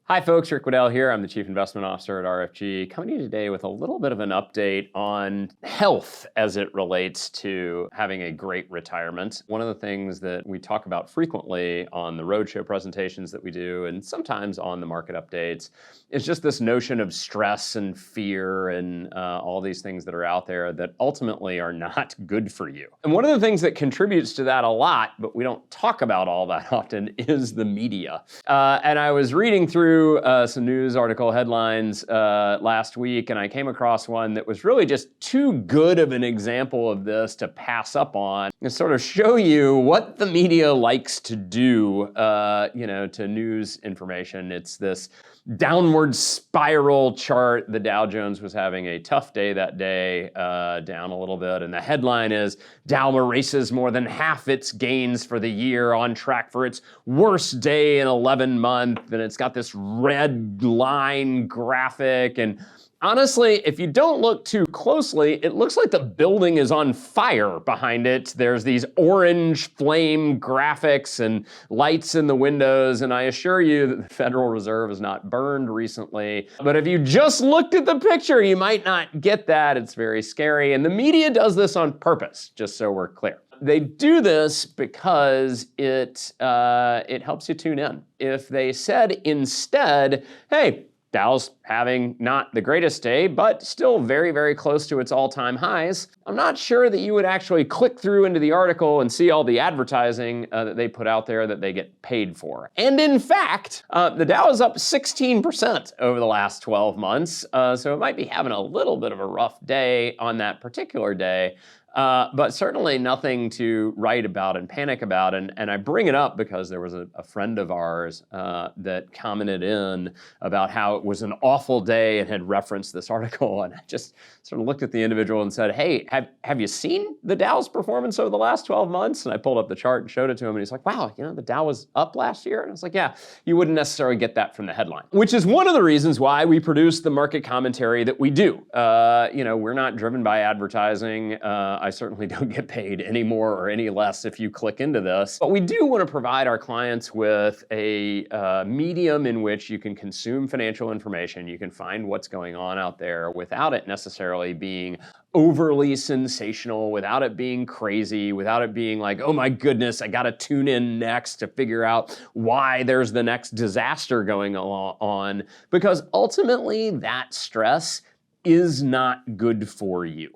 Hi folks, Rick Wedell here. I'm the Chief Investment Officer at RFG, coming to you today with a little bit of an update on health as it relates to having a great retirement. One of the things that we talk about frequently on the roadshow presentations that we do, and sometimes on the market updates, is just this notion of stress and fear and all these things that are out there that ultimately are not good for you. And one of the things that contributes to that a lot, but we don't talk about all that often, is the media. And I was reading through some news article headlines last week, and I came across one that was really just too good of an example of this to pass up on, and sort of show you what the media likes to do, to news information. It's this downward spiral chart. The Dow Jones was having a tough day that day, down a little bit, and the headline is, Dow erases more than half its gains for the year, on track for its worst day in 11 months, and it's got this red line graphic, and honestly, if you don't look too closely, it looks like the building is on fire behind it. There's these orange flame graphics and lights in the windows, and I assure you that the Federal Reserve is not burned recently. But if you just looked at the picture, you might not get that. It's very scary, and the media does this on purpose, just so we're clear. They do this because it helps you tune in. If they said instead, hey, Dow's having not the greatest day, but still very, very close to its all-time highs, I'm not sure that you would actually click through into the article and see all the advertising that they put out there that they get paid for. And in fact, the Dow is up 16% over the last 12 months, so it might be having a little bit of a rough day on that particular day. But certainly nothing to write about and panic about. And I bring it up because there was a friend of ours that commented in about how it was an awful day and had referenced this article. And I just sort of looked at the individual and said, hey, have you seen the Dow's performance over the last 12 months? And I pulled up the chart and showed it to him. And he's like, wow, the Dow was up last year? And I was like, yeah, you wouldn't necessarily get that from the headline. Which is one of the reasons why we produce the market commentary that we do. We're not driven by advertising. I certainly don't get paid any more or any less if you click into this. But we do want to provide our clients with a medium in which you can consume financial information. You can find what's going on out there without it necessarily being overly sensational, without it being crazy, without it being like, oh my goodness, I gotta tune in next to figure out why there's the next disaster going on. Because ultimately that stress is not good for you.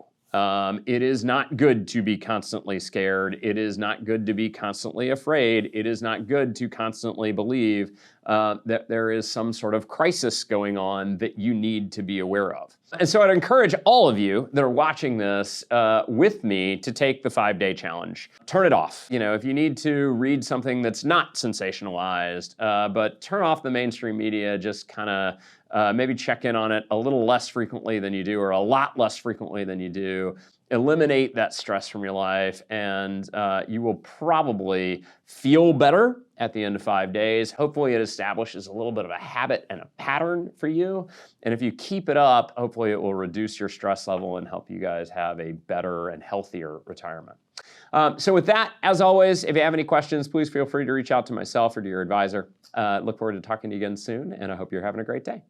It is not good to be constantly scared. It is not good to be constantly afraid. It is not good to constantly believe that there is some sort of crisis going on that you need to be aware of. And so I'd encourage all of you that are watching this with me to take the 5-day challenge. Turn it off. If you need to read something that's not sensationalized, but turn off the mainstream media, just kind of maybe check in on it a little less frequently than you do, or a lot less frequently than you do. Eliminate that stress from your life, and you will probably feel better at the end of 5 days. Hopefully it establishes a little bit of a habit and a pattern for you. And if you keep it up, hopefully it will reduce your stress level and help you guys have a better and healthier retirement. So with that, as always, if you have any questions, please feel free to reach out to myself or to your advisor. Look forward to talking to you again soon, and I hope you're having a great day.